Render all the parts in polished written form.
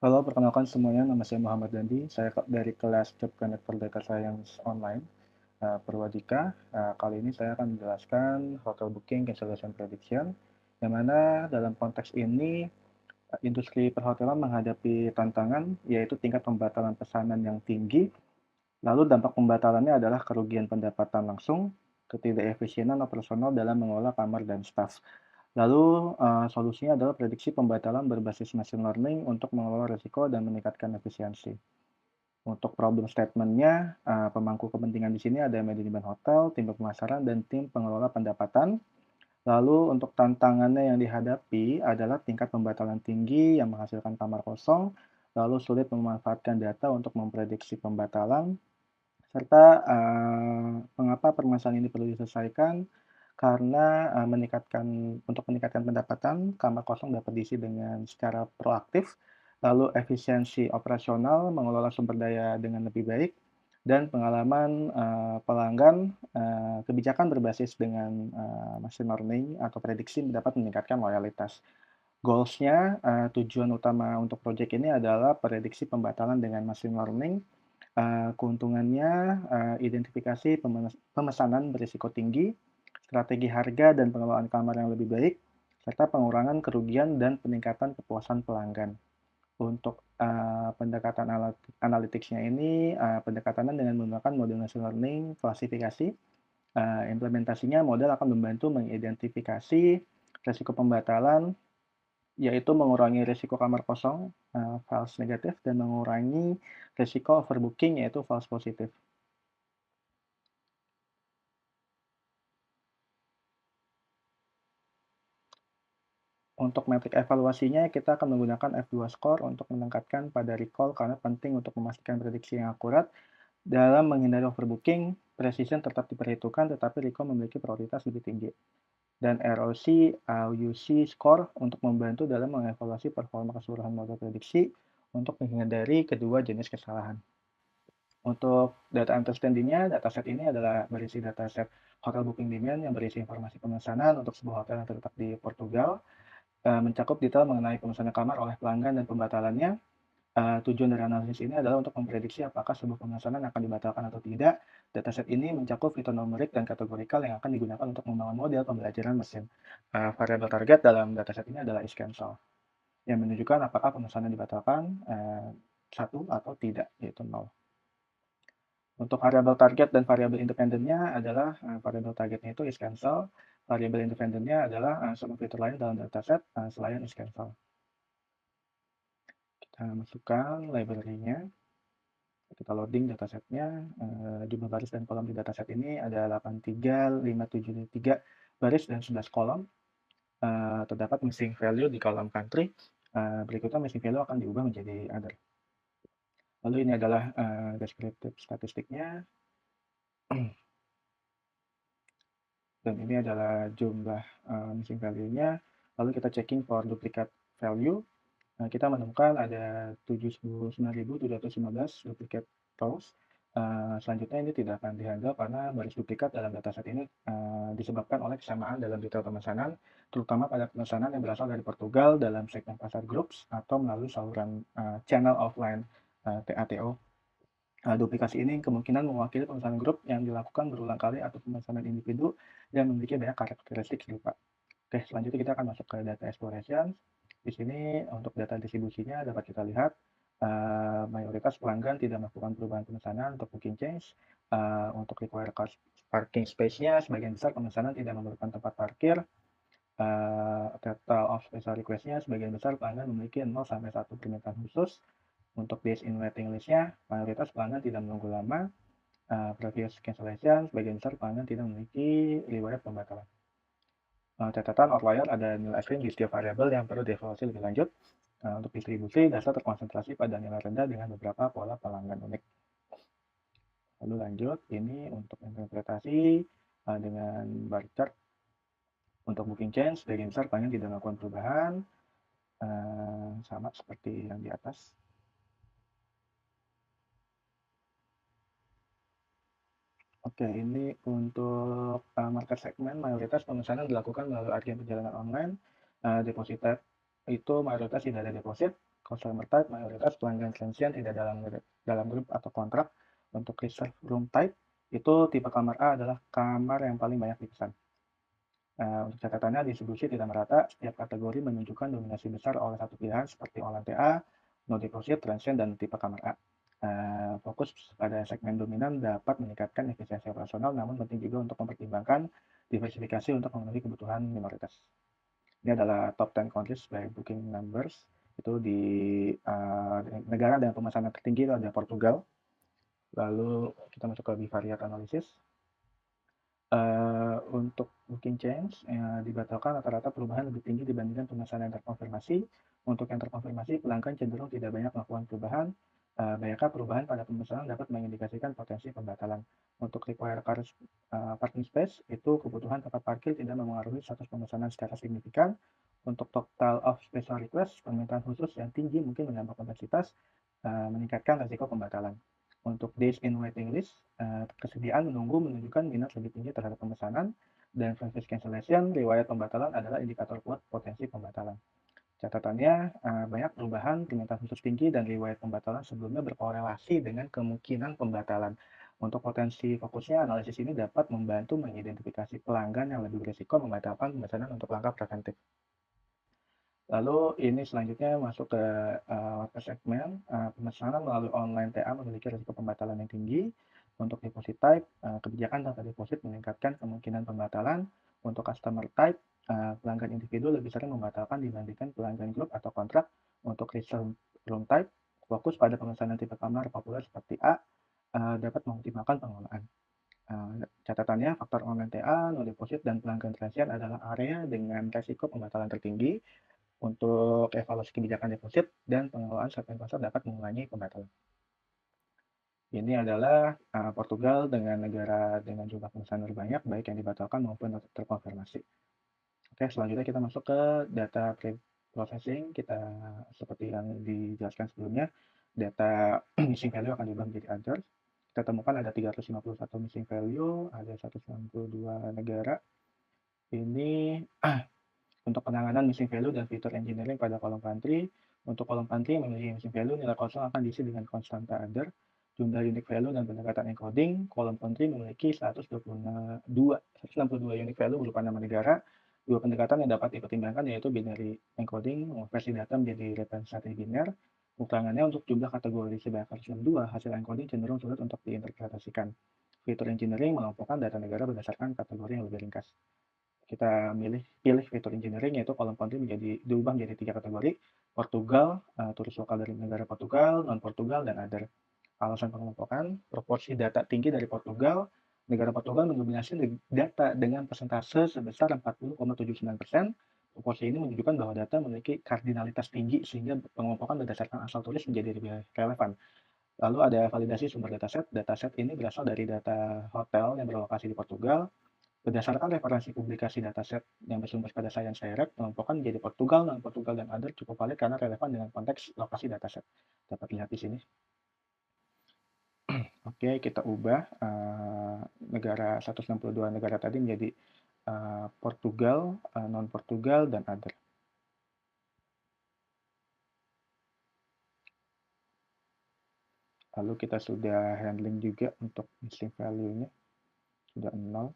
Halo, perkenalkan semuanya, nama saya Muhammad Dandi. Saya dari kelas Job Connector Data Science Online, Purwadika. Kali ini saya akan menjelaskan hotel booking cancellation prediction, yang mana dalam konteks ini industri perhotelan menghadapi tantangan, yaitu tingkat pembatalan pesanan yang tinggi. Lalu dampak pembatalannya adalah kerugian pendapatan langsung, ketidakefisienan operasional dalam mengelola kamar dan staf. Lalu, solusinya adalah prediksi pembatalan berbasis machine learning untuk mengelola risiko dan meningkatkan efisiensi. Untuk problem statement-nya, pemangku kepentingan di sini ada manajemen hotel, tim pemasaran, dan tim pengelola pendapatan. Lalu untuk tantangannya yang dihadapi adalah tingkat pembatalan tinggi yang menghasilkan kamar kosong, lalu sulit memanfaatkan data untuk memprediksi pembatalan, serta mengapa permasalahan ini perlu diselesaikan, karena untuk meningkatkan pendapatan, kamar kosong dapat diisi dengan secara proaktif, lalu efisiensi operasional, mengelola sumber daya dengan lebih baik, dan pengalaman pelanggan, kebijakan berbasis dengan machine learning atau prediksi dapat meningkatkan loyalitas. Goals-nya, tujuan utama untuk proyek ini adalah prediksi pembatalan dengan machine learning. Keuntungannya, identifikasi pemesanan berisiko tinggi, strategi harga dan pengelolaan kamar yang lebih baik, serta pengurangan kerugian dan peningkatan kepuasan pelanggan. Untuk pendekatan analytics-nya ini, pendekatannya dengan menggunakan model machine learning klasifikasi. Implementasinya model akan membantu mengidentifikasi risiko pembatalan, yaitu mengurangi risiko kamar kosong, false negatif, dan mengurangi risiko overbooking, yaitu false positif. Untuk metrik evaluasinya, kita akan menggunakan F2 score untuk meningkatkan pada recall karena penting untuk memastikan prediksi yang akurat. Dalam menghindari overbooking, precision tetap diperhitungkan, tetapi recall memiliki prioritas lebih tinggi. Dan ROC, UC score untuk membantu dalam mengevaluasi performa keseluruhan model prediksi untuk menghindari kedua jenis kesalahan. Untuk data understanding-nya, dataset ini adalah berisi dataset hotel booking demand yang berisi informasi pemesanan untuk sebuah hotel yang terletak di Portugal, mencakup detail mengenai pemesanan kamar oleh pelanggan dan pembatalannya. Tujuan dari analisis ini adalah untuk memprediksi apakah sebuah pemesanan akan dibatalkan atau tidak. Dataset ini mencakup fitur numerik dan kategorikal yang akan digunakan untuk membangun model pembelajaran mesin. Variabel target dalam dataset ini adalah is cancel, yang menunjukkan apakah pemesanan dibatalkan, satu atau tidak, yaitu 0. Untuk variabel target dan variabel independennya adalah variabel targetnya itu is cancel, variabel independennya adalah semua fitur lain dalam dataset selain is cancel. Kita masukkan library-nya, kita loading datasetnya, jumlah baris dan kolom di dataset ini ada 83573 baris dan 11 kolom. Terdapat missing value di kolom country. Berikutnya missing value akan diubah menjadi other. Lalu ini adalah descriptive statistiknya. Dan ini adalah jumlah missing value-nya. Lalu kita checking for duplicate value. Kita menemukan ada 79.715 duplicate rows. Selanjutnya ini tidak akan dihandle karena baris duplikat dalam dataset ini disebabkan oleh kesamaan dalam detail pemesanan, terutama pada pemesanan yang berasal dari Portugal dalam segmen pasar groups atau melalui saluran channel offline TATO. Duplikasi ini kemungkinan mewakili pemesanan grup yang dilakukan berulang kali atau pemesanan individu yang memiliki banyak karakteristik serupa. Oke, selanjutnya kita akan masuk ke data exploration. Di sini untuk data distribusinya dapat kita lihat mayoritas pelanggan tidak melakukan perubahan pemesanan untuk booking change. Untuk require parking space-nya, sebagian besar pemesanan tidak memerlukan tempat parkir. Total of special request-nya, sebagian besar pelanggan memiliki 0 sampai 1 permintaan khusus. Untuk days in waiting list-nya, mayoritas pelanggan tidak menunggu lama. Previous cancellation, sebagian besar pelanggan tidak memiliki riwayat pembatalan. Catatan outlier ada nilai ekstrim di setiap variabel yang perlu dievaluasi lebih lanjut. Untuk distribusi, data terkonsentrasi pada nilai rendah dengan beberapa pola pelanggan unik. Lalu lanjut, ini untuk interpretasi dengan bar chart. Untuk booking change, sebagian besar pelanggan tidak melakukan perubahan, sama seperti yang di atas. Oke, ini untuk market segmen, mayoritas pemesanan dilakukan melalui agen perjalanan online. Deposit itu mayoritas tidak ada deposit. customer type, mayoritas pelanggan transient tidak dalam grup atau kontrak. Untuk reserve room type, itu tipe kamar A adalah kamar yang paling banyak dipesan. Untuk catatannya, distribusi tidak merata, setiap kategori menunjukkan dominasi besar oleh satu pilihan seperti online TA, no deposit, transient, dan tipe kamar A. Fokus pada segmen dominan dapat meningkatkan efisiensi operasional, namun penting juga untuk mempertimbangkan diversifikasi untuk memenuhi kebutuhan minoritas. Ini adalah top 10 countries by booking numbers. Itu di negara dengan pemesanan tertinggi itu ada Portugal. Lalu kita masuk ke bivariate analysis. Untuk booking change dibatalkan rata-rata perubahan lebih tinggi dibandingkan pemesanan yang terkonfirmasi. Untuk yang terkonfirmasi, pelanggan cenderung tidak banyak melakukan perubahan. Banyakkah perubahan pada pemesanan dapat mengindikasikan potensi pembatalan. Untuk require parking space, itu kebutuhan tempat parkir tidak memengaruhi status pemesanan secara signifikan. Untuk total of special request, permintaan khusus yang tinggi mungkin menambah kompleksitas, meningkatkan risiko pembatalan. Untuk days in waiting list, kesediaan menunggu menunjukkan minat lebih tinggi terhadap pemesanan, dan franchise cancellation, riwayat pembatalan adalah indikator kuat potensi pembatalan. Catatannya, banyak perubahan, permintaan khusus tinggi, dan riwayat pembatalan sebelumnya berkorelasi dengan kemungkinan pembatalan. Untuk potensi fokusnya, analisis ini dapat membantu mengidentifikasi pelanggan yang lebih berisiko membatalkan pemesanan untuk langkah preventif. Lalu ini selanjutnya masuk ke segmen pemesanan melalui online TA memiliki risiko pembatalan yang tinggi. Untuk deposit type, kebijakan tanpa deposit meningkatkan kemungkinan pembatalan. Untuk customer type, pelanggan individu lebih sering membatalkan dibandingkan pelanggan grup atau kontrak. Untuk reserve room type, fokus pada pemesanan tipe kamar populer seperti A, dapat mengoptimalkan pengelolaan. Catatannya, faktor online TA, no deposit, dan pelanggan transient adalah area dengan risiko pembatalan tertinggi. Untuk evaluasi kebijakan deposit dan pengelolaan segmen pasar dapat mengurangi pembatalan. Ini adalah Portugal dengan negara dengan jumlah pemesanan terbanyak, baik yang dibatalkan maupun terkonfirmasi. Oke, selanjutnya kita masuk ke data pre-processing. Kita seperti yang dijelaskan sebelumnya, data missing value akan diubah menjadi others. Kita temukan ada 351 missing value, ada 192 negara. Ini untuk penanganan missing value dan fitur engineering pada kolom pantry. Untuk kolom pantry memiliki missing value, nilai kosong akan diisi dengan konstanta other. Jumlah unique value dan pendekatan encoding, kolom pantry memiliki 162 unique value berupa nama negara. Dua pendekatan yang dapat dipertimbangkan yaitu binary encoding, versi data menjadi representasi biner. Kekurangannya untuk jumlah kategori sebanyak 162, hasil encoding cenderung sulit untuk diinterpretasikan. Fitur engineering mengelompokkan data negara berdasarkan kategori yang lebih ringkas. Kita pilih fitur engineering, yaitu kolom country diubah menjadi 3 kategori: Portugal, turis lokal dari negara Portugal, non-Portugal, dan other. Alasan pengelompokan, proporsi data tinggi dari Portugal, negara Portugal mendominasi data dengan persentase sebesar 40,79%. Proporsi ini menunjukkan bahwa data memiliki kardinalitas tinggi, sehingga pengelompokan berdasarkan asal turis menjadi lebih relevan. Lalu ada validasi sumber dataset. Dataset ini berasal dari data hotel yang berlokasi di Portugal. Berdasarkan referensi publikasi dataset yang bersumber pada Science Direct, pengelompokan menjadi Portugal, non-Portugal, dan other cukup valid karena relevan dengan konteks lokasi dataset. Dapat lihat di sini. Oke, kita ubah negara 162 negara tadi menjadi Portugal, non-Portugal, dan other. Lalu kita sudah handling juga untuk missing value-nya, sudah 0.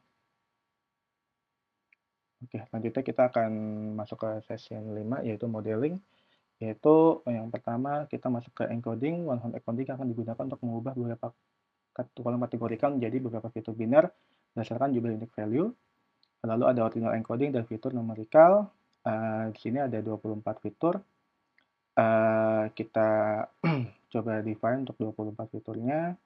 Oke, selanjutnya kita akan masuk ke session 5, yaitu modeling. Yaitu yang pertama kita masuk ke encoding. One-hot encoding akan digunakan untuk mengubah beberapa kolom kategorikan menjadi beberapa fitur biner berdasarkan jumlah unique value. Lalu ada ordinal encoding dan fitur numerical. Di sini ada 24 fitur. Kita coba define untuk 24 fiturnya.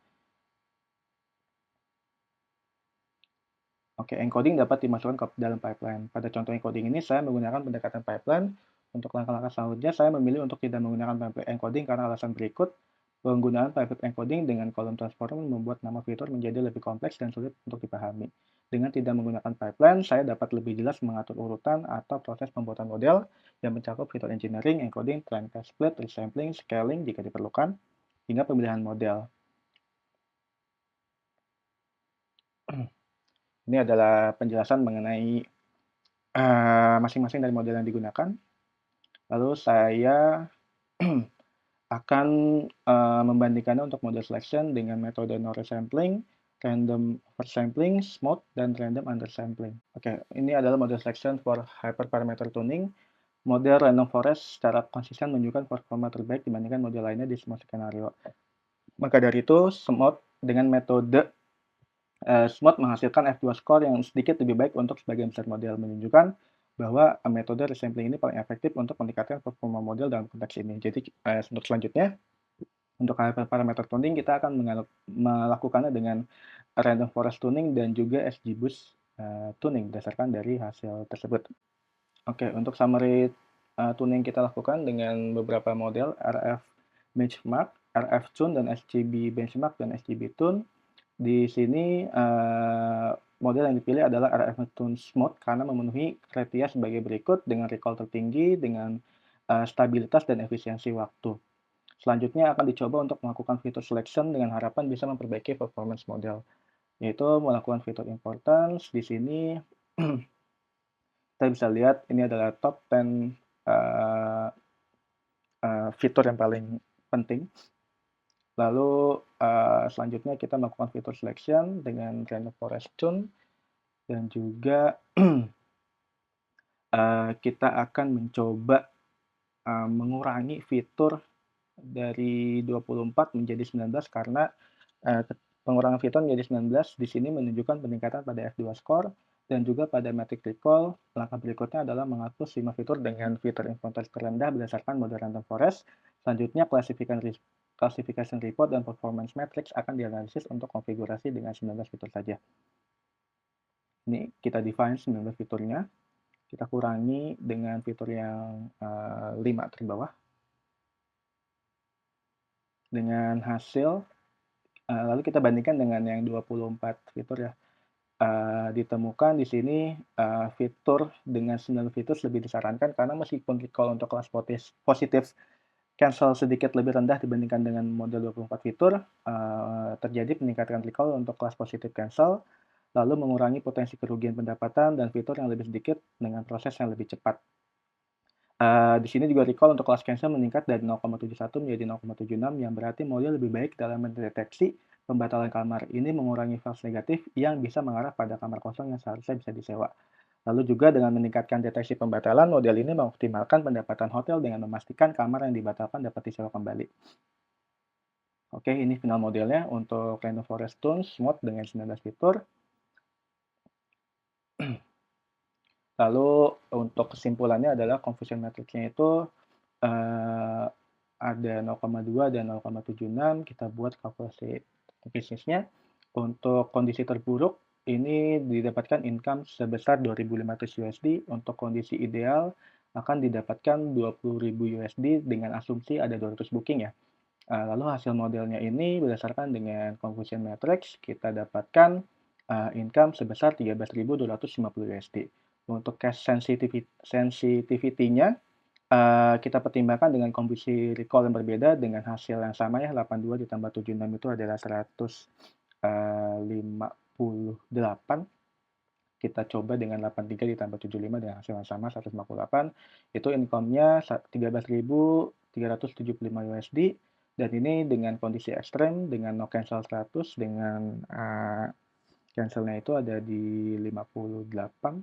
Oke, encoding dapat dimasukkan ke dalam pipeline. Pada contoh encoding ini, saya menggunakan pendekatan pipeline. Untuk langkah-langkah selanjutnya, saya memilih untuk tidak menggunakan pipeline encoding karena alasan berikut. Penggunaan pipeline encoding dengan kolom transform membuat nama fitur menjadi lebih kompleks dan sulit untuk dipahami. Dengan tidak menggunakan pipeline, saya dapat lebih jelas mengatur urutan atau proses pembuatan model yang mencakup fitur engineering, encoding, trend split, resampling, scaling jika diperlukan, hingga pemilihan model. Ini adalah penjelasan mengenai masing-masing dari model yang digunakan. Lalu saya akan membandingkannya untuk model selection dengan metode no resampling, random oversampling, smooth, dan random undersampling. Oke, ini adalah model selection for hyperparameter tuning. Model random forest secara konsisten menunjukkan performa terbaik dibandingkan model lainnya di semua skenario. Maka dari itu, smooth dengan metode smooth menghasilkan F2 score yang sedikit lebih baik untuk sebagian besar model, menunjukkan bahwa metode resampling ini paling efektif untuk meningkatkan performa model dalam konteks ini. Jadi untuk selanjutnya, untuk parameter tuning kita akan melakukannya dengan random forest tuning dan juga XGBoost tuning berdasarkan dari hasil tersebut. Oke, untuk summary tuning kita lakukan dengan beberapa model RF benchmark, RF tune, dan SGB benchmark dan SGB tune. Di sini model yang dipilih adalah RF tune smooth karena memenuhi kriteria sebagai berikut dengan recall tertinggi, dengan stabilitas dan efisiensi waktu. Selanjutnya akan dicoba untuk melakukan fitur selection dengan harapan bisa memperbaiki performance model, yaitu melakukan fitur importance. Di sini kita bisa lihat ini adalah top 10 fitur yang paling penting. Lalu selanjutnya kita melakukan fitur selection dengan random forest tune, dan juga kita akan mencoba mengurangi fitur dari 24 menjadi 19 karena pengurangan fitur menjadi 19 di sini menunjukkan peningkatan pada F2 score dan juga pada metric recall. Langkah berikutnya adalah menghapus 5 fitur dengan fitur importance terendah berdasarkan model random forest. Selanjutnya classification report dan performance metrics akan dianalisis untuk konfigurasi dengan 19 fitur saja. Ini kita define 19 fiturnya. Kita kurangi dengan fitur yang 5 terbawah. Dengan hasil, lalu kita bandingkan dengan yang 24 fitur ya. Ditemukan di sini fitur dengan 9 fitur lebih disarankan karena meskipun recall untuk kelas positif cancel sedikit lebih rendah dibandingkan dengan model 24 fitur, terjadi peningkatan recall untuk kelas positif cancel, lalu mengurangi potensi kerugian pendapatan dan fitur yang lebih sedikit dengan proses yang lebih cepat. Di sini juga recall untuk kelas cancel meningkat dari 0,71 menjadi 0,76 yang berarti model lebih baik dalam mendeteksi pembatalan kamar. Ini mengurangi false negatif yang bisa mengarah pada kamar kosong yang seharusnya bisa disewa. Lalu juga dengan meningkatkan deteksi pembatalan, model ini mengoptimalkan pendapatan hotel dengan memastikan kamar yang dibatalkan dapat disewa kembali. Oke, ini final modelnya untuk Random Forest Tunes Smooth dengan 19 fitur. Lalu untuk kesimpulannya adalah confusion matrix-nya itu ada 0,2 dan 0,76. Kita buat kalkulasi bisnisnya. Untuk kondisi terburuk ini didapatkan income sebesar 2.500 USD. Untuk kondisi ideal akan didapatkan 20.000 USD dengan asumsi ada 200 booking ya. Lalu hasil modelnya ini berdasarkan dengan confusion matrix kita dapatkan income sebesar 13.250 USD. Untuk cash sensitivity-nya kita pertimbangkan dengan kondisi recall yang berbeda dengan hasil yang sama ya, 82 ditambah 76 itu adalah 158. Kita coba dengan 83 ditambah 75 dengan hasil yang sama 158. Itu income-nya 13.375 USD. Dan ini dengan kondisi ekstrem, dengan no cancel 100, dengan cancelnya itu ada di 58,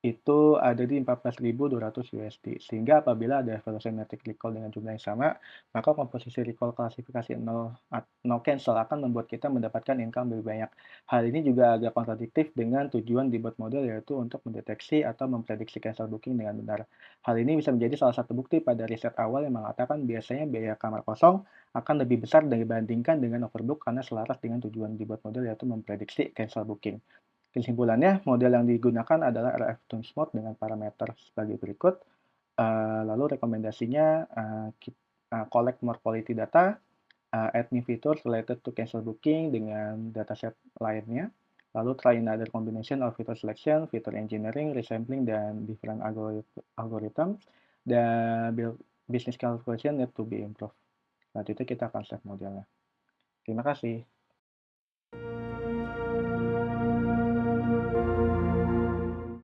itu ada di 14.200 USD. Sehingga apabila ada evaluation metric recall dengan jumlah yang sama, maka komposisi recall klasifikasi no cancel akan membuat kita mendapatkan income lebih banyak. Hal ini juga agak kontradiktif dengan tujuan dibuat model, yaitu untuk mendeteksi atau memprediksi cancel booking dengan benar. Hal ini bisa menjadi salah satu bukti pada riset awal yang mengatakan biasanya biaya kamar kosong akan lebih besar dibandingkan dengan overbook karena selaras dengan tujuan dibuat model, yaitu memprediksi cancel booking. Kesimpulannya, model yang digunakan adalah RF Tune Smooth dengan parameter sebagai berikut. Lalu rekomendasinya, collect more quality data, add new features related to cancel booking dengan dataset lainnya. Lalu try another combination of feature selection, feature engineering, resampling, dan different algorithm. Dan business calculation need to be improved. Selanjutnya kita akan save modelnya. Terima kasih.